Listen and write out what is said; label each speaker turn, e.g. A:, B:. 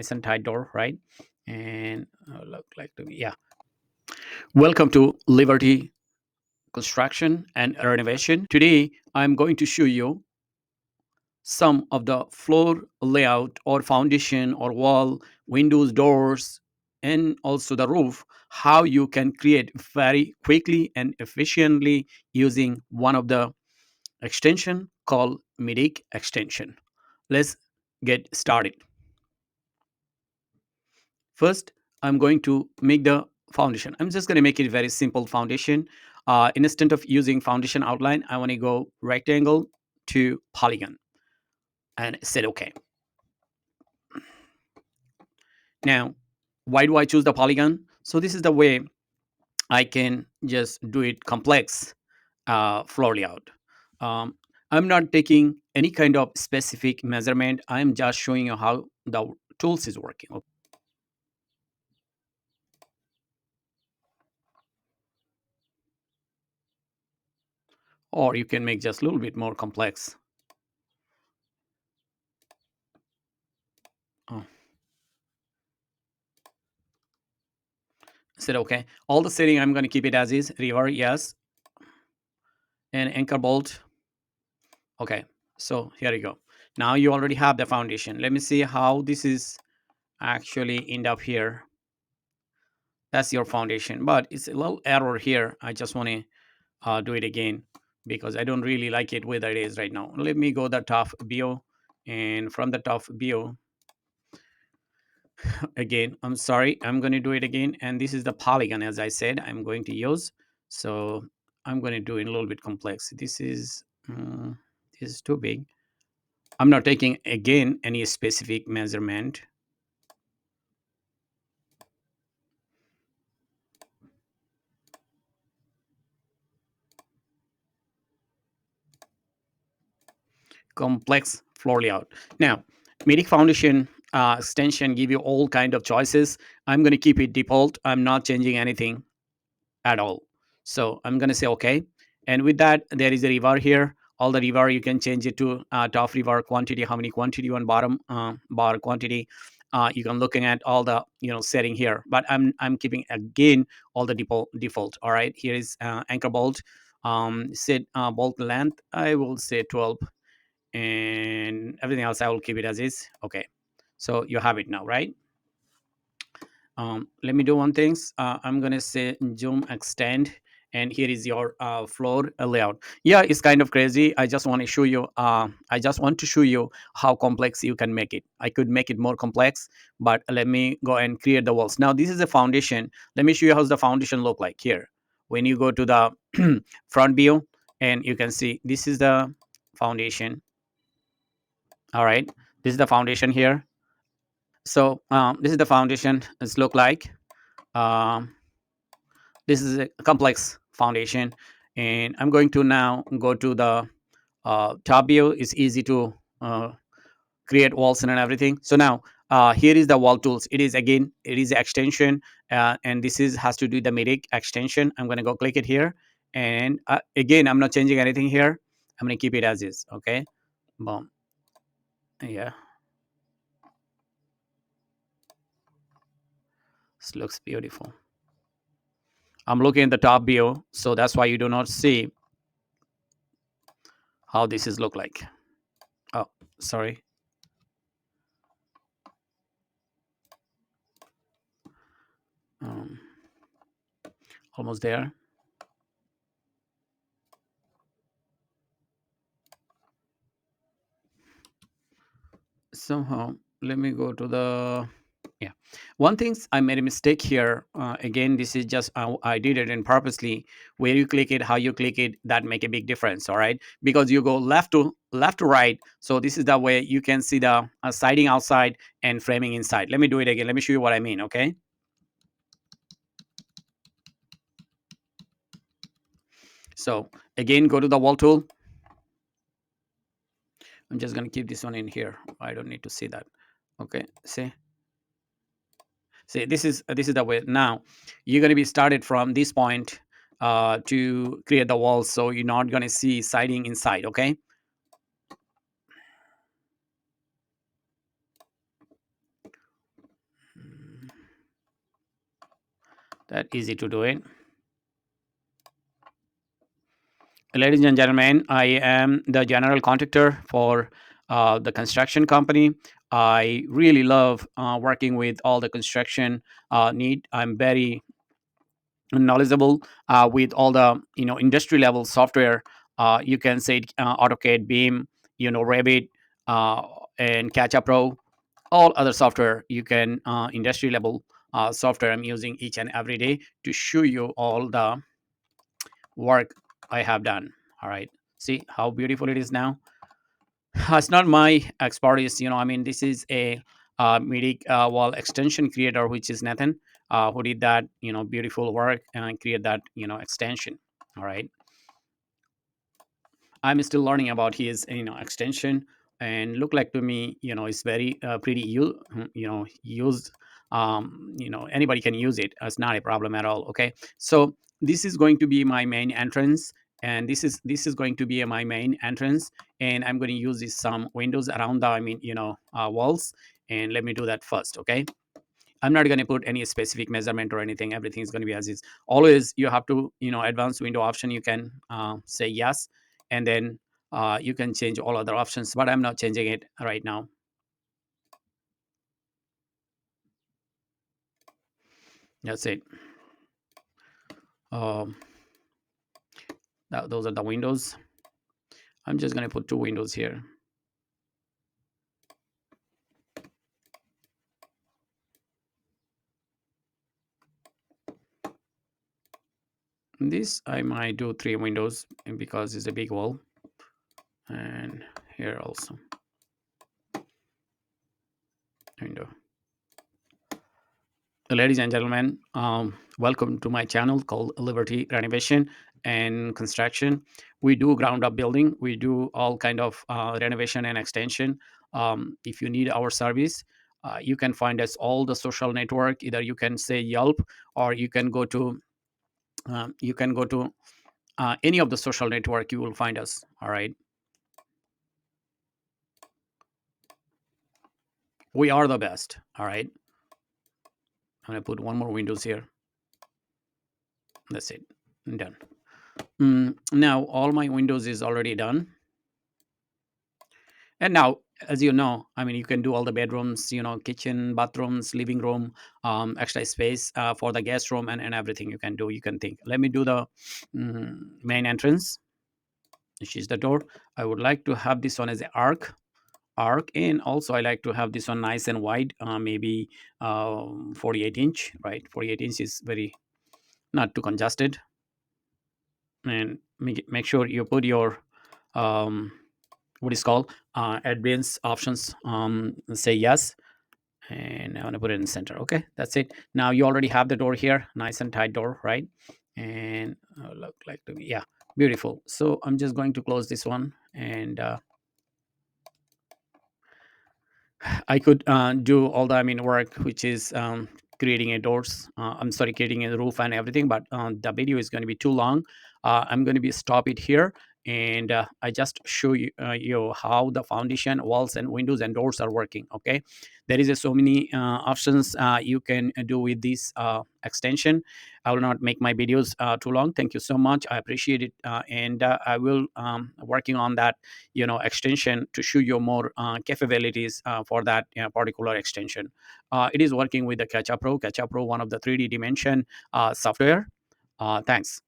A: nice and tight door, right? And look like to me, yeah. Welcome to Liberty Construction and Renovation. Today, I'm going to show you some of the floor layout or foundation or wall, windows, doors, and also the roof, how you can create very quickly and efficiently using one of the extension called MIDIC extension. Let's get started. First, I'm going to make the foundation. I'm just going to make it very simple foundation. Instead of using foundation outline, I want to go rectangle to polygon and say OK. Now, why do I choose the polygon? So this is the way I can just do it complex floor layout. Um, I'm not taking any kind of specific measurement. I'm just showing you how the tools is working. Or you can make just a little bit more complex. Oh, said okay. All the setting I'm going to keep it as is. River, yes, and anchor bolt. Okay, so here you go. Now you already have the foundation. Let me see how this is actually end up here. That's your foundation, but it's a little error here. I just want to do it again because I don't really like it where it is right now. Let me go the top view, and from the top view again, I'm sorry, I'm going to do it again, and this is the polygon as I said I'm going to use. So I'm going to do it a little bit complex. This is too big. I'm not taking again any specific measurement. Complex floor layout. Now, Medic Foundation extension give you all kind of choices. I'm going to keep it default. I'm not changing anything at all. So I'm going to say okay. And with that, there is a river here. All the river, you can change it to top river quantity, how many quantity you want, bottom bar quantity. You can looking at all the setting here, but I'm keeping again all the default. All right, here is anchor bolt. Set bolt length. I will say 12, and everything else I will keep it as is. Okay, so you have it now, right? Let me do one things. I'm gonna say zoom extend, and here is your floor layout. Yeah, it's kind of crazy. I just want to show you. I just want to show you how complex you can make it. I could make it more complex, but let me go and create the walls. Now this is the foundation. Let me show you how the foundation look like here. When you go to the front view, and you can see this is the foundation. All right, this is the foundation here. So this is the foundation. It's look like. Um, this is a complex foundation, and I'm going to now go to the top view. It's easy to create walls and everything. So now here is the wall tools. It is again, it is extension, and this is has to do the medic extension. I'm going to go click it here, and again, I'm not changing anything here. I'm going to keep it as is. Okay, boom. Yeah, this looks beautiful. I'm looking at the top view, so that's why you do not see how this is look like. Oh, sorry. Um, Almost there. Somehow, let me go to the, yeah. One thing I made a mistake here. Again, this is just I did it in purposely. Where you click it, how you click it, that make a big difference. All right, because you go left to right. So this is the way you can see the siding outside and framing inside. Let me do it again. Let me show you what I mean. Okay. So again, go to the wall tool. I'm just gonna keep this one in here. I don't need to see that. Okay. See, this is the way. Now you're going to be started from this point to create the walls, so you're not going to see siding inside. Okay, That easy to do it. Ladies and gentlemen, I am the general contractor for the construction company. I really love working with all the construction need. I'm very knowledgeable with all the industry level software. You can say AutoCAD, Beam, Revit, uh, and SketchUp Pro, all other software you can industry level software I'm using each and every day to show you all the work I have done. All right, see how beautiful it is now. It's not my expertise, I mean, this is a medic wall extension creator, which is Nathan, who did that beautiful work and create that extension. All right, I'm still learning about his extension, and look like to me it's very pretty used. Anybody can use it. It's not a problem at all. Okay, so this is going to be my main entrance, and this is going to be my main entrance, and I'm going to use this some windows around the walls, and let me do that first. Okay, I'm not going to put any specific measurement or anything. Everything is going to be as is. Always, you have to, advanced window option. You can say yes, and then you can change all other options. But I'm not changing it right now. That's it. Um, those are the windows. I'm just going to put two windows here. This I might do three windows because it's a big wall, and here also window. Ladies and gentlemen, welcome to my channel called Liberty Renovation and Construction. We do ground up building. We do all kind of renovation and extension. If you need our service, you can find us all the social network. Either you can say Yelp, or you can go to any of the social network. You will find us. All right, we are the best. All right, I'm gonna put one more windows here. That's it. Done. Now all my windows is already done. And now, as you know, I mean, you can do all the bedrooms, kitchen, bathrooms, living room, extra space for the guest room, and everything you can do. You can think. Let me do the main entrance, which is the door. I would like to have this one as an arc, and also I like to have this one nice and wide, maybe 48 inch, right? 48 inch is very not too congested, and make sure you put your um, what is called advanced options. Say yes, and I want to put it in the center. Okay, that's it. Now you already have the door here, nice and tight door, right? And look like to me, yeah, beautiful. So I'm just going to close this one, and I could do all the work, which is creating a doors. I'm sorry, creating a roof and everything. But the video is going to be too long. I'm going to be stop it here, and I just show you how the foundation, walls, and windows and doors are working. Okay, there is so many options you can do with this extension. I will not make my videos too long. Thank you so much. I appreciate it, and I will working on that extension to show you more capabilities for that particular extension. It is working with the SketchUp Pro, one of the 3D dimension software. Thanks.